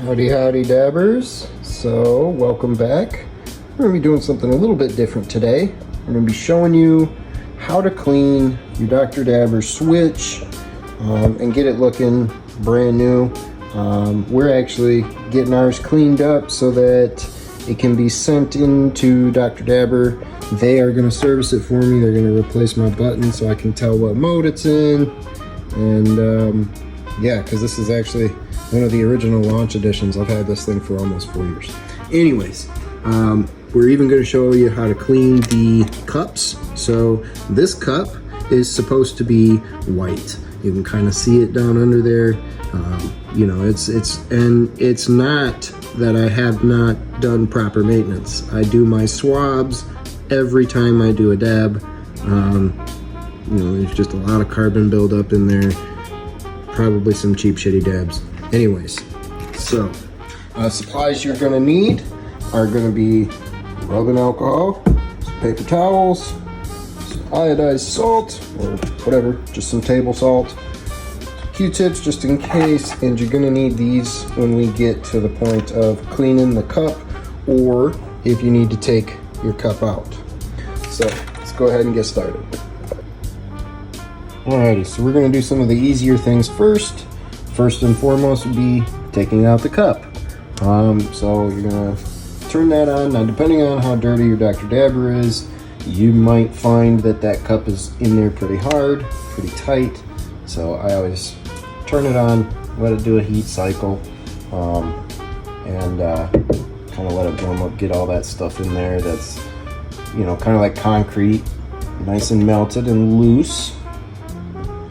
Howdy howdy dabbers. So welcome back. We're going to be doing something a little bit different today. We're going to be showing you how to clean your Dr. Dabber switch and get it looking brand new. We're actually getting ours cleaned up so that it can be sent into Dr. Dabber. They are going to service it for me. They're going to replace my button so I can tell what mode it's in. And yeah, because this is actually one of the original launch editions. I've had this thing for almost 4 years. Anyways, we're even going to show you how to clean the cups. So this cup is supposed to be white. You can kind of see it down under there. You know, it's not that I have not done proper maintenance. I do my swabs every time I do a dab. You know, there's just a lot of carbon buildup in there. Probably some cheap shitty dabs. Anyways, so supplies you're gonna need are gonna be rubbing alcohol, some paper towels, some iodized salt or whatever, just some table salt, Q-tips just in case, and you're gonna need these when we get to the point of cleaning the cup or if you need to take your cup out. So let's go ahead and get started. Alrighty, so we're gonna do some of the easier things first. First and foremost would be taking out the cup. So you're gonna turn that on. Now, depending on how dirty your Dr. Dabber is, you might find that that cup is in there pretty hard, pretty tight. So I always turn it on, let it do a heat cycle, and kind of let it warm up, get all that stuff in there that's, you know, kind of like concrete, nice and melted and loose.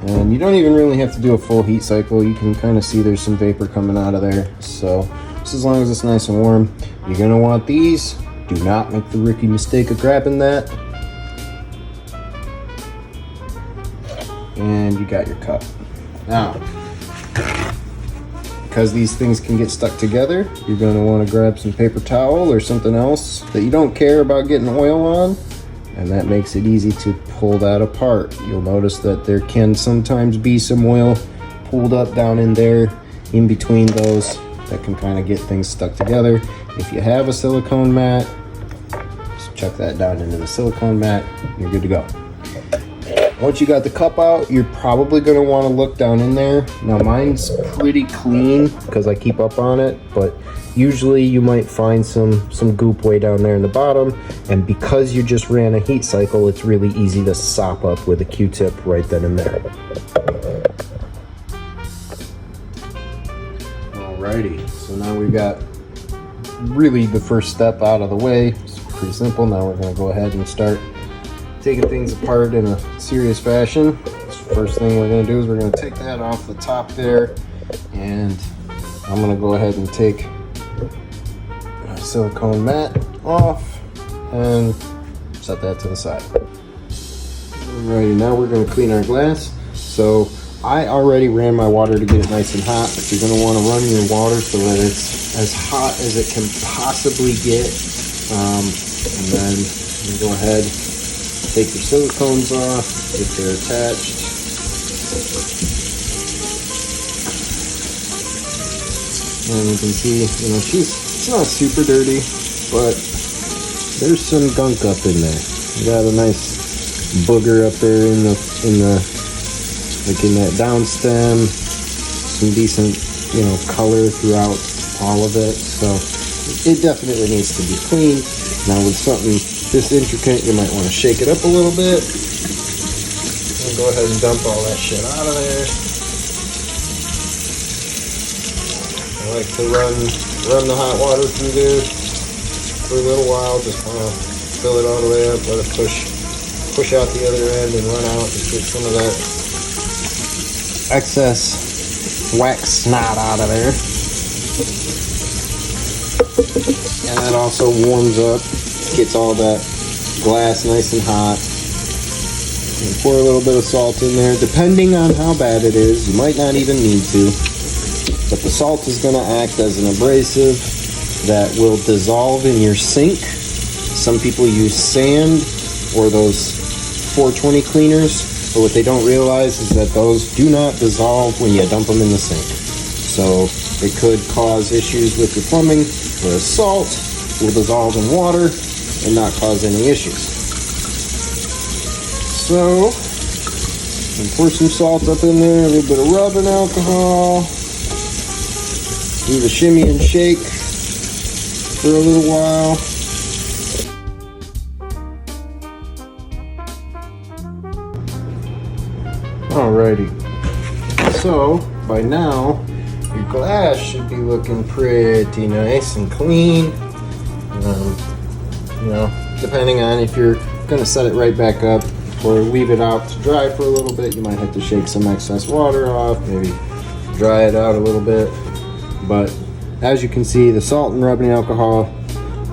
And you don't even really have to do a full heat cycle. You can kind of see there's some vapor coming out of there. So just as long as it's nice and warm, you're gonna want these. Do not make the rookie mistake of grabbing that. And you got your cup. Now, because these things can get stuck together, you're gonna wanna grab some paper towel or something else that you don't care about getting oil on. And that makes it easy to pull that apart. You'll notice that there can sometimes be some oil pulled up down in there, in between those, that can kind of get things stuck together. If you have a silicone mat, just chuck that down into the silicone mat, you're good to go. Once you got the cup out, you're probably gonna wanna look down in there. Now mine's pretty clean because I keep up on it, but usually you might find some goop way down there in the bottom, and because you just ran a heat cycle, it's really easy to sop up with a Q-tip right then and there. Alrighty, so now we've got really the first step out of the way. It's pretty simple. Now we're gonna go ahead and start taking things apart in a serious fashion. First thing we're gonna do is we're gonna take that off the top there, and I'm gonna go ahead and take my silicone mat off and set that to the side. Alrighty, now we're gonna clean our glass. So I already ran my water to get it nice and hot, but you're gonna wanna run your water so that it's as hot as it can possibly get. And then you go ahead, take your silicones off if they're attached. And you can see, you know, it's not super dirty, but there's some gunk up in there. You got a nice booger up there in that down stem. Some decent, you know, color throughout all of it. So it definitely needs to be cleaned. Now with something this intricate, you might want to shake it up a little bit. And go ahead and dump all that shit out of there. I like to run the hot water through there for a little while, just kind of fill it all the way up, let it push out the other end and run out, just get some of that excess wax snot out of there. And that also warms up, gets all that glass nice and hot. And pour a little bit of salt in there. Depending on how bad it is, you might not even need to. But the salt is going to act as an abrasive that will dissolve in your sink. Some people use sand or those 420 cleaners, but what they don't realize is that those do not dissolve when you dump them in the sink. So it could cause issues with your plumbing, whereas salt will dissolve in water and not cause any issues. So, pour some salt up in there, a little bit of rubbing alcohol. Do the shimmy and shake for a little while. Alrighty. So, by now, your glass should be looking pretty nice and clean. You know, depending on if you're gonna set it right back up or leave it out to dry for a little bit, you might have to shake some excess water off, maybe dry it out a little bit. But as you can see, the salt and rubbing alcohol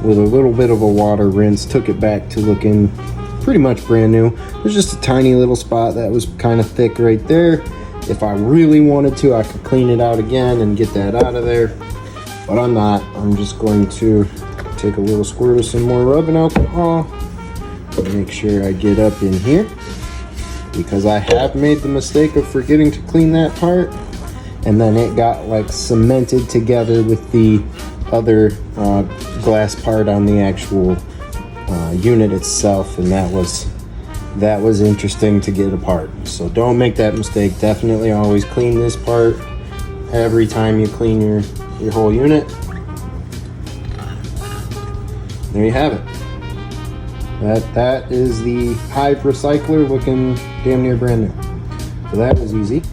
with a little bit of a water rinse took it back to looking pretty much brand new. There's just a tiny little spot that was kind of thick right there. If I really wanted to, I could clean it out again and get that out of there, but I'm not. I'm just going to take a little squirt of some more rubbing alcohol and make sure I get up in here, because I have made the mistake of forgetting to clean that part, and then it got like cemented together with the other glass part on the actual unit itself, and that was interesting to get apart. So don't make that mistake. Definitely always clean this part every time you clean your whole unit. There you have it. That is the Hive Recycler, looking damn near brand new. So that was easy.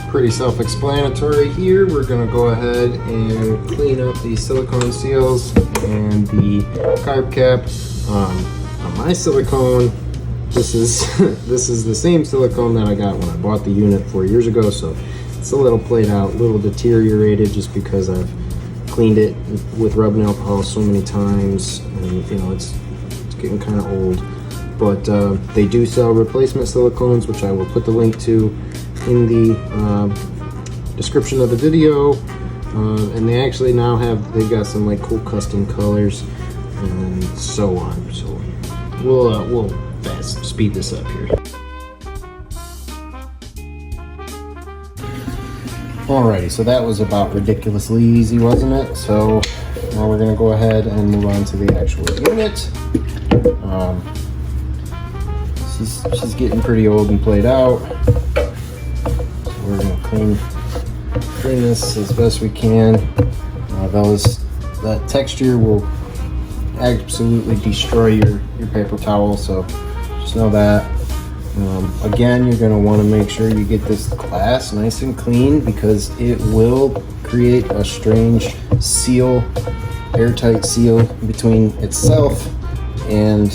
Pretty self-explanatory here. We're gonna go ahead and clean up the silicone seals and the carb cap. On my silicone, this is this is the same silicone that I got when I bought the unit 4 years ago, so it's a little played out, a little deteriorated, just because I've cleaned it with rubbing alcohol so many times, and you know, it's getting kind of old. But they do sell replacement silicones, which I will put the link to in the description of the video. And they actually now they've got some like cool custom colors and so on. So we'll speed this up here. Alrighty, so that was about ridiculously easy, wasn't it? So now we're gonna go ahead and move on to the actual unit. She's getting pretty old and played out. So we're gonna clean this as best we can. That texture will absolutely destroy your paper towel, so just know that. Again, you're going to want to make sure you get this glass nice and clean, because it will create a strange seal, airtight seal between itself and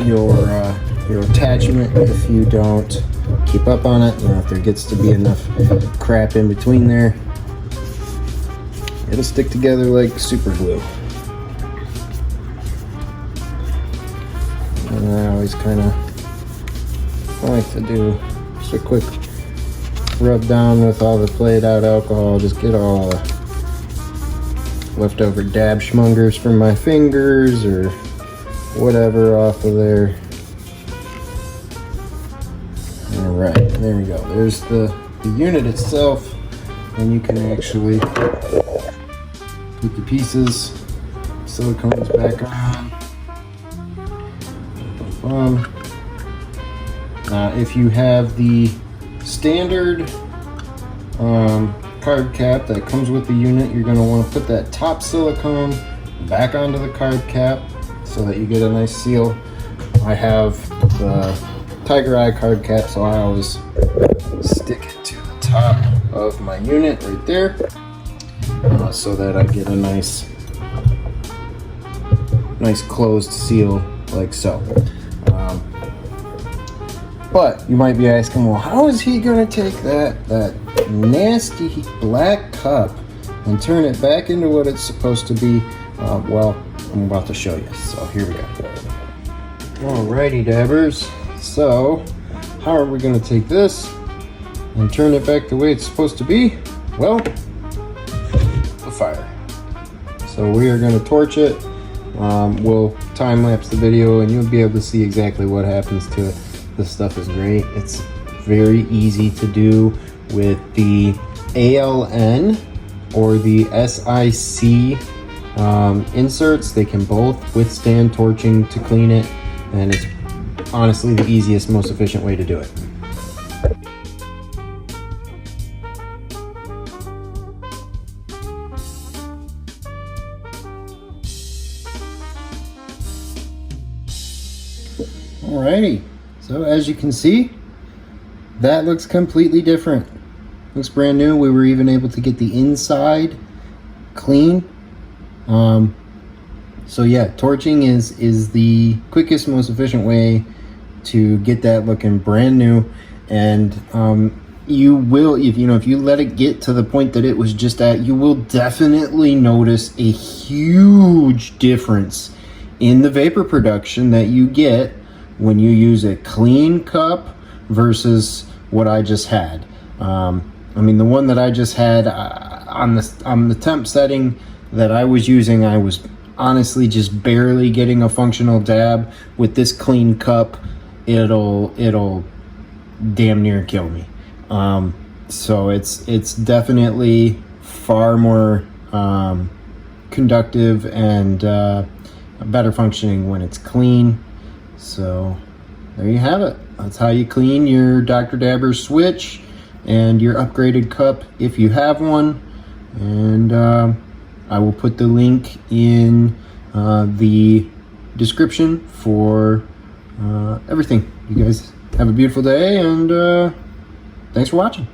your attachment if you don't keep up on it. You know, if there gets to be enough crap in between there, it'll stick together like super glue. And I always kind of like to do just a quick rub down with all the played out alcohol, just get all the leftover dab schmungers from my fingers or whatever off of there. Alright, there we go. There's the unit itself, and you can actually put the pieces, silicones back on. If you have the standard carb cap that comes with the unit, you're going to want to put that top silicone back onto the carb cap so that you get a nice seal. I have the Tiger Eye carb cap, so I always stick it to the top of my unit right there, so that I get a nice closed seal like so. But you might be asking, well, how is he going to take that nasty black cup and turn it back into what it's supposed to be? Well, I'm about to show you. So here we go. Alrighty, dabbers. So how are we going to take this and turn it back the way it's supposed to be? Well, the fire. So we are going to torch it. We'll time lapse the video and you'll be able to see exactly what happens to it. This stuff is great. It's very easy to do with the ALN or the SIC inserts. They can both withstand torching to clean it, and it's honestly the easiest, most efficient way to do it. Alrighty, so as you can see, that looks completely different. Looks brand new. We were even able to get the inside clean. So yeah, torching is the quickest, most efficient way to get that looking brand new. And you will, if you let it get to the point that it was just at, you will definitely notice a huge difference in the vapor production that you get when you use a clean cup versus what I just had. I mean, the one that I just had on the temp setting that I was using, I was honestly just barely getting a functional dab. With this clean cup, it'll damn near kill me. So it's definitely far more conductive and better functioning when it's clean. So there you have it. That's how you clean your Dr. Dabber switch and your upgraded cup if you have one. And I will put the link in the description for everything. You guys have a beautiful day, and thanks for watching.